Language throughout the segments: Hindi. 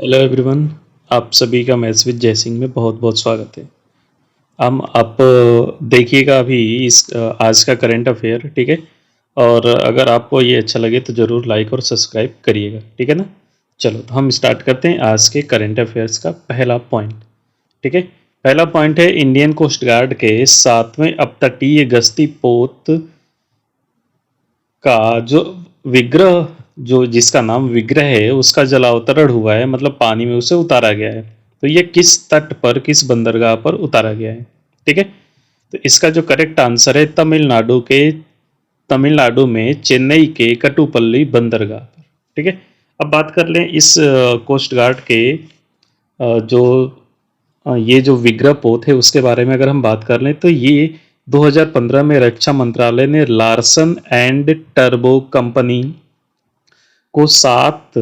Hello everyone. आप सभी का मैथ्स विद जयसिंह में बहुत बहुत स्वागत है। हम आप देखिएगा अभी आज का करंट अफेयर, ठीक है। और अगर आपको ये अच्छा लगे तो ज़रूर लाइक और सब्सक्राइब करिएगा, ठीक है ना। चलो तो हम स्टार्ट करते हैं आज के करंट अफेयर्स का पहला पॉइंट, ठीक है। पहला पॉइंट है इंडियन कोस्ट गार्ड के 7वें अपतटीय गश्ती पोत का जो विग्रह, जो जिसका नाम विग्रह है, उसका जलावतरण हुआ है, मतलब पानी में उसे उतारा गया है। तो ये किस तट पर, किस बंदरगाह पर उतारा गया है, ठीक है। तो इसका जो करेक्ट आंसर है तमिलनाडु में चेन्नई के कटुपल्ली बंदरगाह पर, ठीक है। अब बात कर लें इस कोस्ट गार्ड के जो ये जो विग्रह पोत है उसके बारे में अगर हम बात कर लें तो ये 2015 में रक्षा मंत्रालय ने लार्सन एंड टर्बो कंपनी को सात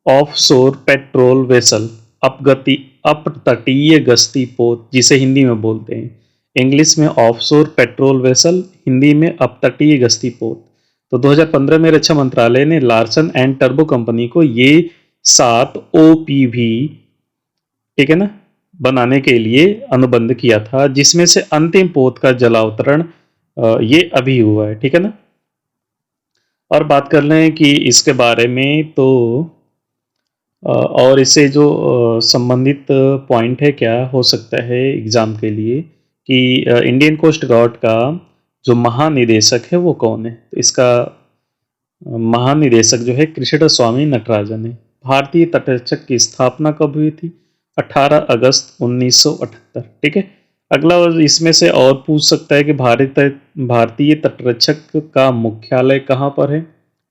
ऑफशोर पेट्रोल वेसल अपगति अपतटीय गश्ती पोत, जिसे हिंदी में बोलते हैं, इंग्लिश में ऑफशोर पेट्रोल वेसल, हिंदी में अपतटीय गश्ती पोत। तो 2015 में रक्षा मंत्रालय ने लार्सन एंड टर्बो कंपनी को ये 7 OPV, ठीक है ना, बनाने के लिए अनुबंध किया था, जिसमें से अंतिम पोत का जलावतरण ये अभी हुआ है, ठीक है ना। और बात कर लें कि इसके बारे में तो और इससे जो संबंधित पॉइंट है, क्या हो सकता है एग्जाम के लिए कि इंडियन कोस्ट गार्ड का जो महानिदेशक है वो कौन है। तो इसका महानिदेशक जो है कृष्ण स्वामी नटराजन है। भारतीय तटरक्षक की स्थापना कब हुई थी? 18 अगस्त 1978, ठीक है। अगला इसमें से और पूछ सकता है कि भारतीय तटरक्षक का मुख्यालय कहाँ पर है,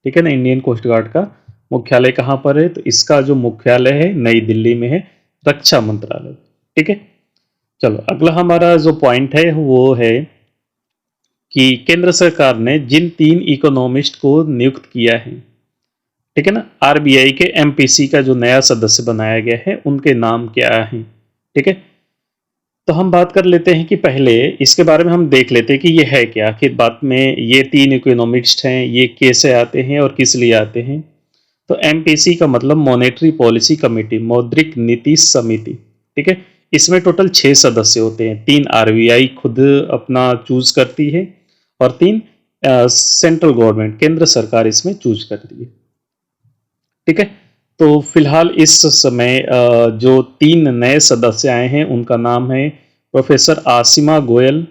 ठीक है ना। इंडियन कोस्ट गार्ड का मुख्यालय कहाँ पर है? तो इसका जो मुख्यालय है नई दिल्ली में है, रक्षा मंत्रालय, ठीक है। चलो अगला हमारा जो पॉइंट है वो है कि केंद्र सरकार ने जिन 3 इकोनॉमिस्ट को नियुक्त किया है, ठीक है ना, आरबीआई के एमपीसी का जो नया सदस्य बनाया गया है, उनके नाम क्या हैं, ठीक है। तो हम बात कर लेते हैं कि पहले इसके बारे में हम देख लेते हैं कि ये है क्या, आखिर बात में ये 3 इकोनॉमिस्ट हैं, ये कैसे आते हैं और किस लिए आते हैं। तो एमपीसी का मतलब मॉनेटरी पॉलिसी कमेटी, मौद्रिक नीति समिति, ठीक है। इसमें टोटल 6 सदस्य होते हैं। 3 आरबीआई खुद अपना चूज करती है और 3 सेंट्रल गवर्नमेंट, केंद्र सरकार इसमें चूज करती है, ठीक है। तो फिलहाल इस समय जो 3 नए सदस्य आए हैं उनका नाम है प्रोफेसर आसिमा गोयल,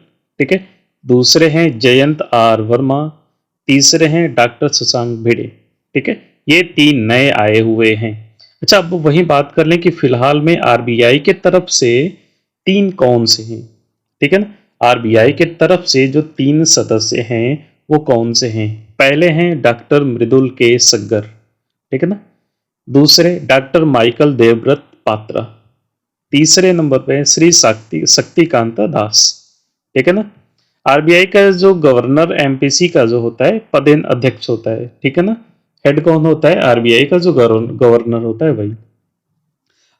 ठीक है। दूसरे हैं जयंत आर वर्मा, तीसरे हैं डॉक्टर शशांक भिड़े, ठीक है। ये 3 नए आए हुए हैं। अच्छा, अब वही बात कर लें कि फिलहाल में आरबीआई के तरफ से 3 कौन से हैं, ठीक है ना। आरबीआई के तरफ से जो 3 सदस्य हैं वो कौन से हैं? पहले हैं डॉक्टर मृदुल के सग्गर, ठीक है ना। दूसरे डॉक्टर माइकल देवव्रत पात्रा, तीसरे नंबर पे श्री शक्तिकांता दास, ठीक है ना। आरबीआई का जो गवर्नर एमपीसी का जो होता है पदेन अध्यक्ष होता है, ठीक है ना। हेड कौन होता है? आरबीआई का जो गवर्नर होता है वही।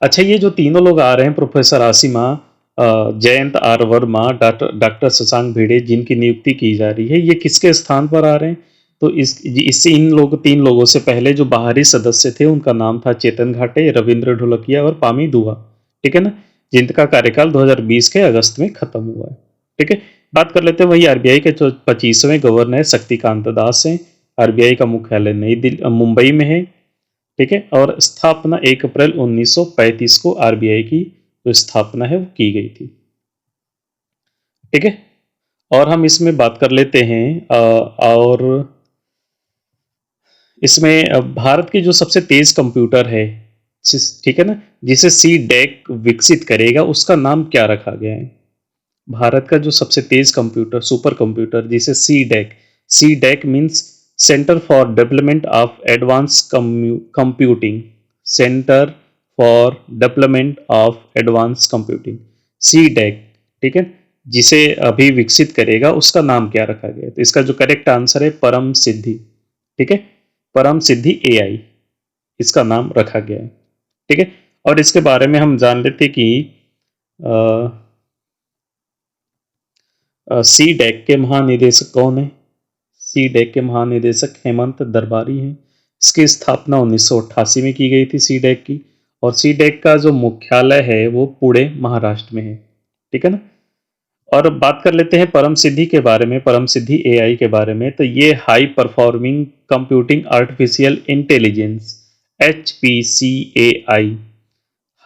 अच्छा, ये जो तीनों लोग आ रहे हैं, professor Asima, Jayant R Varma, doctor Shashank Bhide, जिनकी नियुक्ति की जा रही है, ये किसके स्थान पर आ रहे हैं? तो इससे 3 लोगों से पहले जो बाहरी सदस्य थे उनका नाम था चेतन घाटे, रविंद्र ढोलकिया और पामी दुआ, ठीक है ना, जिनका कार्यकाल 2020 के अगस्त में खत्म हुआ है, ठीक है। बात कर लेते हैं वही आरबीआई के जो 25वें गवर्नर शक्तिकांत दास हैं। आरबीआई का मुख्यालय नई दिल्ली मुंबई में है, ठीक है। और स्थापना 1 अप्रैल 1935 को आरबीआई की जो स्थापना है वो की गई थी, ठीक है। और हम इसमें बात कर लेते हैं और इसमें भारत की जो सबसे तेज कंप्यूटर है, ठीक है ना, जिसे सी डैक विकसित करेगा, उसका नाम क्या रखा गया है? भारत का जो सबसे तेज कंप्यूटर, सुपर कंप्यूटर, जिसे C DAC means centre for development of advance computing, centre for development of advance computing, C DAC, ठीक है, जिसे अभी विकसित करेगा, उसका नाम क्या रखा गया है? तो इसका जो करेक्ट आंसर है परम सिद्धि, ठीक है। परम सिद्धि एआई इसका नाम रखा गया है, ठीक है। और इसके बारे में हम जान लेते कि सी डैक के महानिदेशक कौन है? सी डैक के महानिदेशक हेमंत दरबारी हैं। इसकी स्थापना 1988 में की गई थी सीडैक की, और सीडैक का जो मुख्यालय है वो पुणे महाराष्ट्र में है। ठीक है ना। और बात कर लेते हैं परम सिद्धि के बारे में, परम सिद्धि एआई के बारे में। तो ये high performing computing artificial intelligence, HPCAI,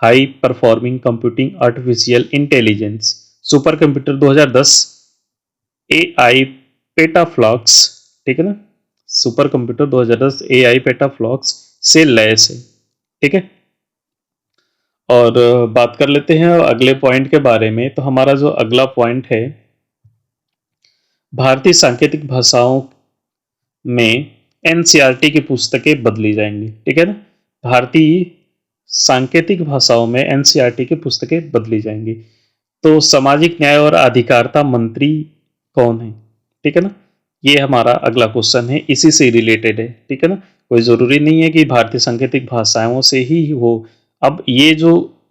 high performing computing artificial intelligence super computer 2010 AI petaflops, ठीक है ना, सुपर कंप्यूटर 2010 एआई पेटाफ्लॉक्स से लैस है। ठीक है। और बात कर लेते हैं अगले पॉइंट के बारे में। तो हमारा जो अगला पॉइंट है, भारतीय सांकेतिक भाषाओं में एनसीईआरटी की पुस्तकें बदली जाएंगी। ठीक है ना। भारतीय सांकेतिक भाषाओं में एनसीईआरटी की पुस्तकें बदली जाएंगी। तो सामाजिक न्याय और अधिकारिता मंत्री कौन है? ठीक है ना। ये हमारा अगला क्वेश्चन है, इसी से रिलेटेड है। ठीक है ना। कोई जरूरी नहीं है कि भारतीय सांकेतिक भाषाओं से ही हो। अब ये जो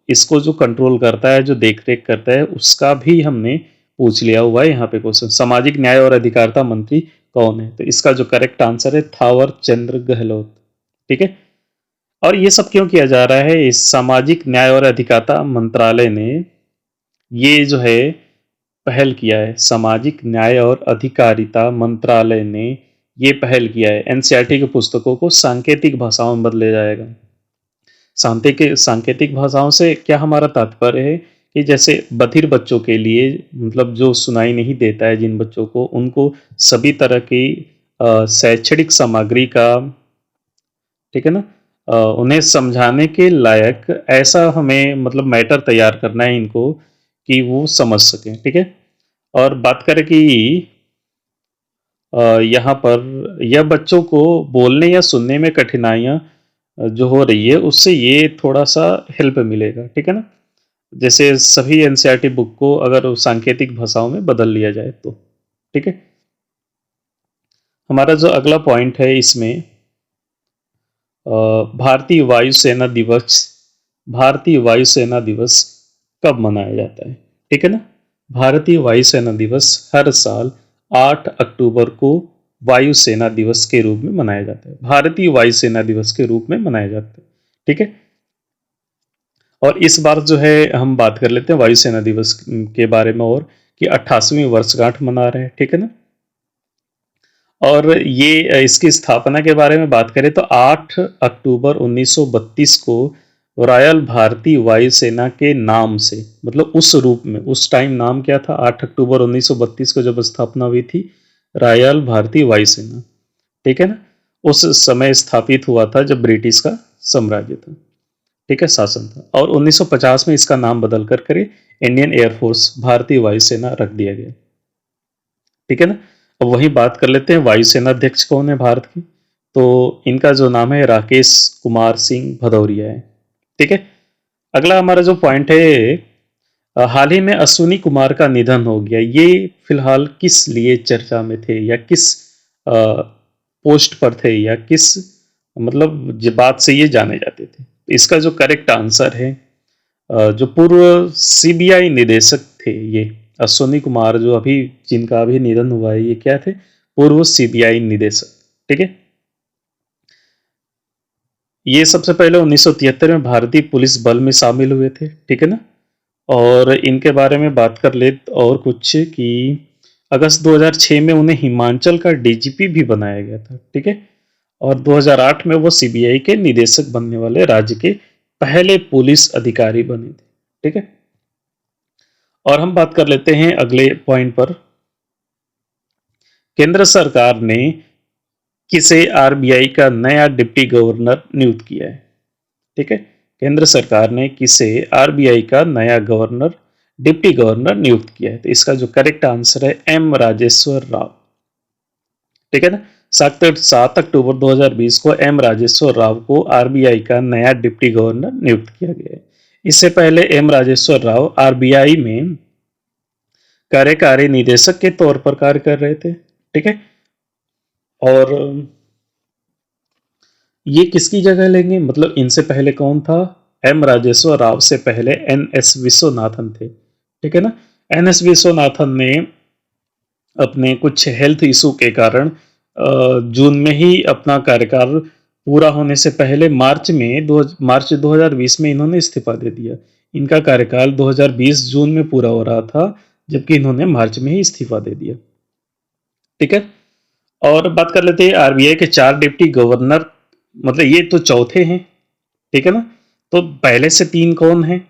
इसको जो कंट्रोल करता है, जो देख रेख करता है, उसका भी हमने पूछ लिया हुआ है यहाँ पे क्वेश्चन। सामाजिक न्याय और अधिकारिता मंत्री कौन है? तो इसका जो करेक्ट आंसर है थावर चंद्र गहलोत। ठीक है। और ये सब क्यों किया जा रहा है? इस सामाजिक न्याय और अधिकारिता मंत्रालय ने ये जो है पहल किया है, सामाजिक न्याय और अधिकारिता मंत्रालय ने ये पहल किया है, एनसीईआरटी की पुस्तकों को सांकेतिक भाषाओं में बदले जाएगा। सांकेतिक भाषाओं से क्या हमारा तात्पर्य है कि जैसे बधिर बच्चों के लिए, मतलब जो सुनाई नहीं देता है जिन बच्चों को, उनको सभी तरह की शैक्षणिक सामग्री का, ठीक है ना, उन्हें समझाने के लायक ऐसा हमें मतलब मैटर तैयार करना है इनको कि वो समझ सकें। ठीक है। और बात करें कि यहाँ पर यह बच्चों को बोलने या सुनने में कठिनाइयाँ जो हो रही है, उससे ये थोड़ा सा हेल्प मिलेगा। ठीक है ना। जैसे सभी एनसीईआरटी बुक को अगर सांकेतिक भाषाओं में बदल लिया जाए तो। ठीक है। हमारा जो अगला पॉइंट है इसमें, भारतीय वायुसेना दिवस, भारतीय वायुसेना दिवस कब मनाया जाता है? ठीक है ना। भारतीय वायुसेना दिवस हर साल 8 अक्टूबर को वायुसेना दिवस के रूप में मनाया जाता है। भारतीय वायुसेना दिवस के रूप में मनाया जाता है। ठीक है। और इस बार जो है हम बात कर लेते हैं वायुसेना दिवस के बारे में, और कि 88वीं वर्षगांठ मना रहे हैं। ठीक है ना। और ये इसकी स्थापना के बारे में बात करें तो 8 अक्टूबर 1932 को रॉयल भारतीय वायुसेना के नाम से, मतलब उस रूप में, उस टाइम नाम क्या था? 8 अक्टूबर 1932 को जब स्थापना हुई थी रॉयल भारतीय वायुसेना, ठीक है ना, उस समय स्थापित हुआ था जब ब्रिटिश का साम्राज्य था, ठीक है, शासन था। और 1950 में इसका नाम बदल कर करे इंडियन एयरफोर्स भारतीय वायुसेना रख दिया गया। ठीक है ना। अब वही बात कर लेते हैं वायुसेना अध्यक्ष कौन है भारत की। तो इनका जो नाम है राकेश कुमार सिंह भदौरिया है। ठीक है। अगला हमारा जो पॉइंट है, हाल ही में अश्विनी कुमार का निधन हो गया। ये फिलहाल किस लिए चर्चा में थे, या किस पोस्ट पर थे, या किस मतलब बात से ये जाने जाते थे? इसका जो करेक्ट आंसर है, जो पूर्व सीबीआई निदेशक थे ये अश्विनी कुमार, जो अभी जिनका अभी निधन हुआ है, ये क्या थे? पूर्व सीबीआई निदेशक। ठीक है। ये सबसे पहले 1973 में भारतीय पुलिस बल में शामिल हुए थे। ठीक है ना। और इनके बारे में बात कर ले और कुछ कि अगस्त 2006 में उन्हें हिमाचल का डीजीपी भी बनाया गया था। ठीक है। और 2008 में वो सीबीआई के निदेशक बनने वाले राज्य के पहले पुलिस अधिकारी बने थे। ठीक है। और हम बात कर लेते हैं अगले पॉइंट पर, केंद्र सरकार ने किसे आरबीआई का नया डिप्टी गवर्नर नियुक्त किया है? ठीक है। केंद्र सरकार ने किसे आरबीआई का नया गवर्नर, डिप्टी गवर्नर नियुक्त किया है? तो इसका जो करेक्ट आंसर है एम राजेश्वर राव। ठीक है ना। 7 अक्टूबर 2020 को एम राजेश्वर राव को आरबीआई का नया डिप्टी गवर्नर नियुक्त किया गया है। इससे पहले एम राजेश्वर राव आरबीआई में कार्यकारी निदेशक के तौर पर कार्य कर रहे थे। ठीक है। और ये किसकी जगह लेंगे, मतलब इनसे पहले कौन था? एम राजेश्वर राव से पहले एन एस विश्वनाथन थे। ठीक है ना। एन एस विश्वनाथन ने अपने कुछ हेल्थ इशू के कारण जून में ही अपना कार्यकाल पूरा होने से पहले मार्च 2020 में इन्होंने इस्तीफा दे दिया। इनका कार्यकाल 2020 जून में पूरा हो रहा था, जबकि इन्होंने मार्च में ही इस्तीफा दे दिया। ठीक है, और बात कर लेते हैं आरबीआई के 4 डिप्टी गवर्नर, मतलब ये तो चौथे हैं। ठीक है ना, तो पहले से 3 कौन हैं?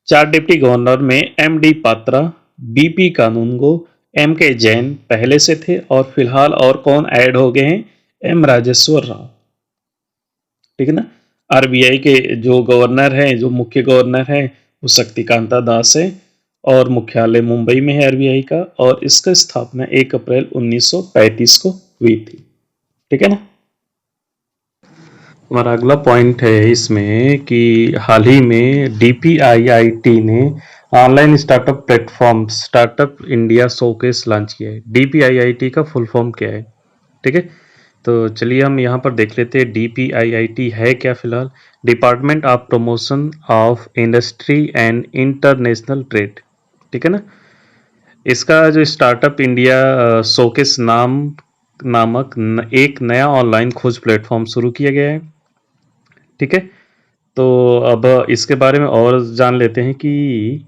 4 डिप्टी गवर्नर में एम डी पात्रा, बीपी कानूनगो, एम के जैन पहले से थे, और फिलहाल और कौन ऐड हो गए हैं? एम राजेश्वर राव। ठीक है ना, आरबीआई के जो गवर्नर हैं, जो मुख्य गवर्नर हैं, वो शक्तिकांता दास है, और मुख्यालय मुंबई में है आरबीआई का, और इसका स्थापना 1 अप्रैल 1935 को हुई थी। ठीक है ना। हमारा अगला पॉइंट है इसमें कि हाल ही में डीपीआईआईटी ने online startup platform startup India showcase launch किया है। डीपीआईआईटी का फुल फॉर्म क्या है? ठीक है, तो चलिए हम यहाँ पर देख लेते हैं डीपीआईआईटी है क्या। फिलहाल department of promotion of industry and international trade. ठीक है ना, इसका जो स्टार्टअप इंडिया शोकेस नामक एक नया ऑनलाइन खोज प्लेटफॉर्म शुरू किया गया है। ठीक है, तो अब इसके बारे में और जान लेते हैं कि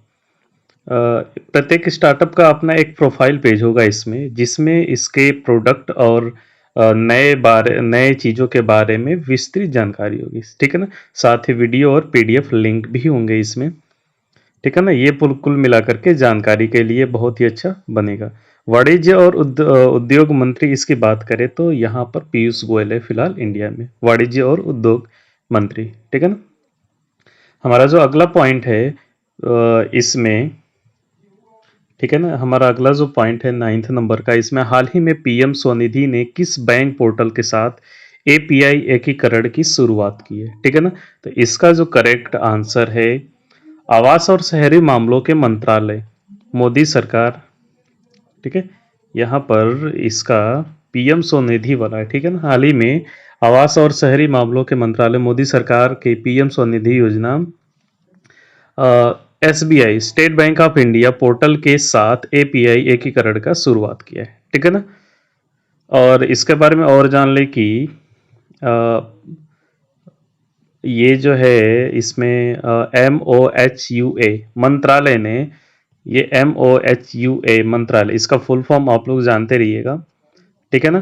प्रत्येक स्टार्टअप का अपना एक प्रोफाइल पेज होगा इसमें, जिसमें इसके प्रोडक्ट और नए चीज़ों के बारे में विस्तृत जानकारी होगी। ठीक है ना, साथ ही वीडियो और पीडीएफ लिंक भी होंगे इसमें। ठीक है ना, ये कुल मिलाकर के जानकारी के लिए बहुत ही अच्छा बनेगा। वाणिज्य और उद्योग मंत्री इसकी बात करें तो यहाँ पर पीयूष गोयल है फिलहाल इंडिया में, वाणिज्य और उद्योग मंत्री। ठीक है ना, हमारा जो अगला पॉइंट है इसमें, ठीक है ना, हमारा अगला जो पॉइंट है 9th नंबर का, इसमें हाल ही में पीएम स्वनिधि ने किस बैंक पोर्टल के साथ एपीआई एकीकरण की शुरुआत की है? ठीक है ना, तो इसका जो करेक्ट आंसर है आवास और शहरी मामलों के मंत्रालय, मोदी सरकार। ठीक है, यहाँ पर इसका पीएम स्वनिधि वाला है। ठीक है ना, हाल ही में आवास और शहरी मामलों के मंत्रालय मोदी सरकार के पीएम स्वनिधि योजना SBI state bank of India portal के साथ एपीआई एकीकरण का शुरुआत किया है। ठीक है ना, और इसके बारे में और जान ले कि ये जो है इसमें MOHUA मंत्रालय ने, ये MOHUA मंत्रालय, इसका फुल फॉर्म आप लोग जानते रहिएगा। ठीक है ना,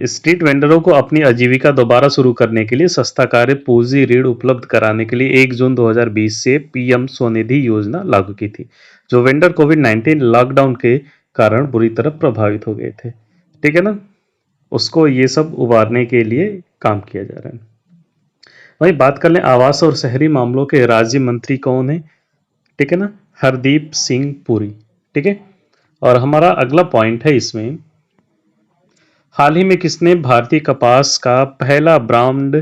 स्ट्रीट वेंडरों को अपनी आजीविका दोबारा शुरू करने के लिए सस्ता कार्य पूंजी ऋण उपलब्ध कराने के लिए 1 जून 2020 से पीएम स्वनिधि योजना लागू की थी, जो वेंडर कोविड-19 लॉकडाउन के कारण बुरी तरह प्रभावित हो गए थे। ठीक है ना, उसको ये सब उबारने के लिए काम किया जा रहा है। वही बात कर लें आवास और शहरी मामलों के राज्य मंत्री कौन है? ठीक है ना, हरदीप सिंह पुरी। ठीक है, और हमारा अगला पॉइंट है इसमें, हाल ही में किसने भारतीय कपास का पहला ब्रांड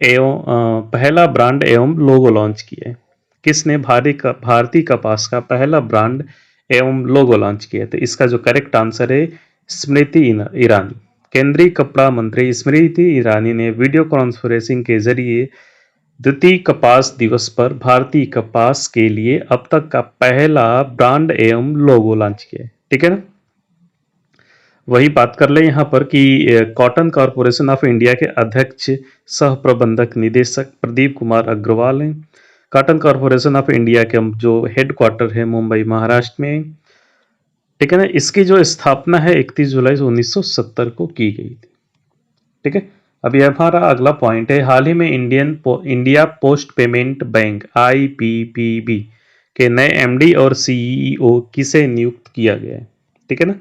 एवं लोगो लॉन्च किया है? किसने भारतीय कपास का पहला ब्रांड एवं लोगो लॉन्च किया है? तो इसका जो करेक्ट आंसर है स्मृति ईरानी। केंद्रीय कपड़ा मंत्री स्मृति ईरानी ने वीडियो कॉन्फ्रेंसिंग के जरिए द्वितीय कपास दिवस पर भारतीय कपास के लिए अब तक का पहला ब्रांड एवं लोगो लॉन्च किया है। ठीक है ना, वही बात कर ले यहाँ पर कि कॉटन कॉरपोरेशन ऑफ इंडिया के अध्यक्ष सह प्रबंधक निदेशक प्रदीप कुमार अग्रवाल हैं। कॉटन कॉरपोरेशन ऑफ इंडिया के जो हेड क्वार्टर है मुंबई महाराष्ट्र में। ठीक है ना, इसकी जो स्थापना है 31 जुलाई 1970 को की गई थी। ठीक है, अभी हमारा अगला पॉइंट है, हाल ही में India post payment bank IPPB के नए MD और CEO किसे नियुक्त किया गया है? ठीक है ना,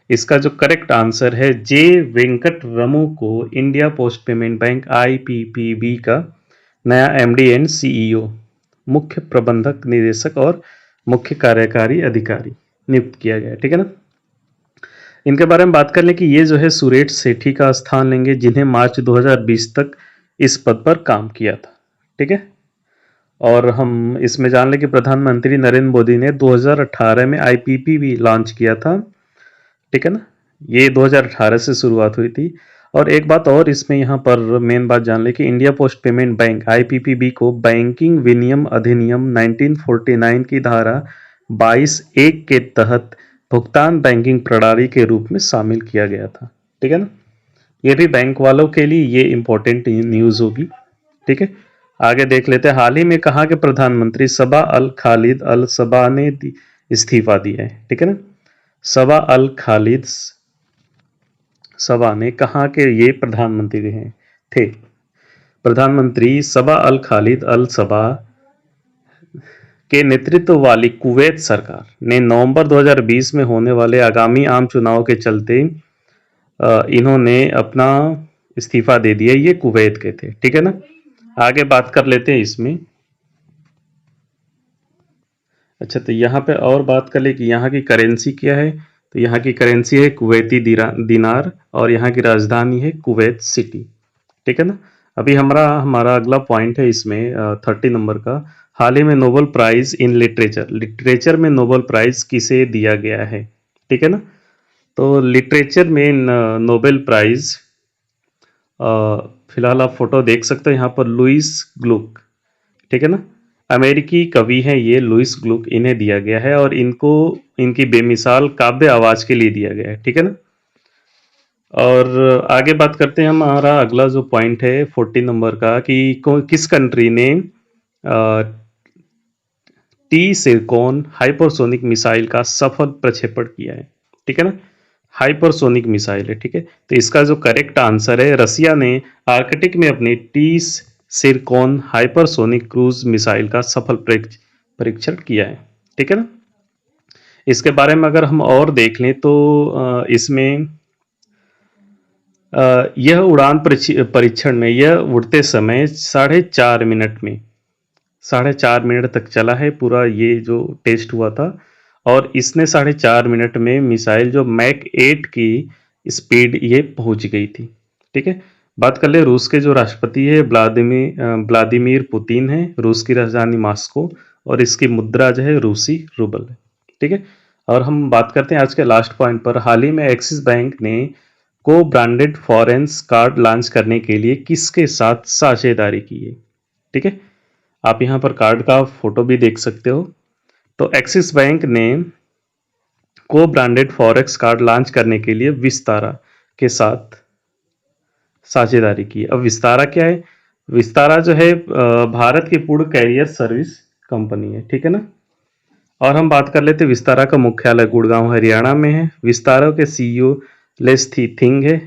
इसका जो करेक्ट आंसर है जे वेंकट रमू को India post payment bank IPPB का नया MD एंड CEO, मुख्य प्रबंधक निदेशक और मुख्य कार्यकारी अधिकारी नियुक्त किया गया है। ठीक है ना, इनके बारे में बात कर लें कि ये जो है सुरेश सेठी का स्थान लेंगे, जिन्हें मार्च 2020 तक इस पद पर काम किया था। ठीक है, और हम इसमें जान लें कि प्रधानमंत्री नरेंद्र मोदी ने 2018 में IPPB लॉन्च किया था। ठीक है ना, ये 2018 से शुरुआत हुई थी। और एक बात और इसमें यहाँ पर मेन बात जान ले कि India post payment bank IPPB को बैंकिंग विनियम अधिनियम 1949 की धारा 22(1) के तहत भुगतान बैंकिंग प्रणाली के रूप में शामिल किया गया था। ठीक है ना, ये भी बैंक वालों के लिए ये इंपॉर्टेंट न्यूज होगी। ठीक है, आगे देख लेते हैं। हाल ही में कहा कि प्रधानमंत्री सबा अल खालिद अल सबा ने इस्तीफा दिया है। ठीक है ना, सबा अल खालिद सबा ने कहा कि ये प्रधानमंत्री हैं थे। प्रधानमंत्री सबा अल खालिद अल सबा के नेतृत्व वाली कुवैत सरकार ने नवंबर 2020 में होने वाले आगामी आम चुनाव के चलते इन्होंने अपना इस्तीफा दे दिया। ये कुवैत के थे। ठीक है ना, आगे बात कर लेते हैं इसमें। अच्छा, तो यहाँ पे और बात कर ले कि यहाँ की करेंसी क्या है। तो यहाँ की करेंसी है कुवैती दिनार और यहाँ की राजधानी है कुवैत सिटी। ठीक है ना, अभी हमारा अगला पॉइंट है इसमें 30 नंबर का। हाल ही में नोबेल प्राइज इन लिटरेचर में नोबेल प्राइज किसे दिया गया है। ठीक है ना, तो लिटरेचर में नोबेल प्राइज फिलहाल आप फोटो देख सकते हो यहाँ पर, लुइस ग्लुक। ठीक है ना, अमेरिकी कवि हैं ये लुइस ग्लुक, इन्हें दिया गया है और इनको इनकी बेमिसाल काव्य आवाज के लिए दिया गया है। ठीक है ना, और आगे बात करते हैं। हमारा अगला जो पॉइंट है 40 नंबर का कि किस कंट्री ने टी सिरकोन हाइपरसोनिक मिसाइल का सफल प्रक्षेपण किया है। ठीक है ना, हाइपरसोनिक मिसाइल है। ठीक है, तो इसका जो करेक्ट आंसर है, रसिया ने आर्कटिक में अपनी टी सिरकोन हाइपरसोनिक क्रूज मिसाइल का सफल परीक्षण किया है। ठीक है ना, इसके बारे में अगर हम और देख लें तो इसमें यह उड़ान परीक्षण में यह उड़ते समय 4.5 मिनट तक चला है पूरा ये जो टेस्ट हुआ था। और इसने 4.5 मिनट में मिसाइल जो मैक 8 की स्पीड ये पहुंच गई थी। ठीक है, बात कर ले रूस के जो राष्ट्रपति है व्लादिमीर पुतिन है। रूस की राजधानी मॉस्को और इसकी मुद्रा जो है रूसी रूबल है। ठीक है, और हम बात करते हैं आज के लास्ट पॉइंट पर। हाल ही में एक्सिस बैंक ने को ब्रांडेड फॉरेंस कार्ड लॉन्च करने के लिए किसके साथ साझेदारी की है। ठीक है, आप यहाँ पर कार्ड का फोटो भी देख सकते हो। तो एक्सिस बैंक ने को ब्रांडेड फॉरेक्स कार्ड लॉन्च करने के लिए विस्तारा के साथ साझेदारी की। अब विस्तारा क्या है? विस्तारा जो है भारत की पूर्ण कैरियर सर्विस कंपनी है। ठीक है ना, और हम बात कर लेते हैं विस्तारा का मुख्यालय गुड़गांव हरियाणा में है। विस्तारा के सीईओ लेस्थी थिंग है।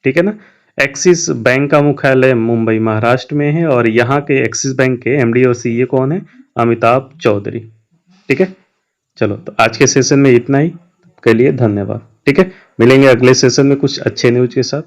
ठीक है ना, एक्सिस बैंक का मुख्यालय मुंबई महाराष्ट्र में है और यहाँ के एक्सिस बैंक के एमडी और सीईओ कौन है? अमिताभ चौधरी। ठीक है, चलो तो आज के सेशन में इतना ही, के लिए धन्यवाद। ठीक है, मिलेंगे अगले सेशन में कुछ अच्छे न्यूज के साथ।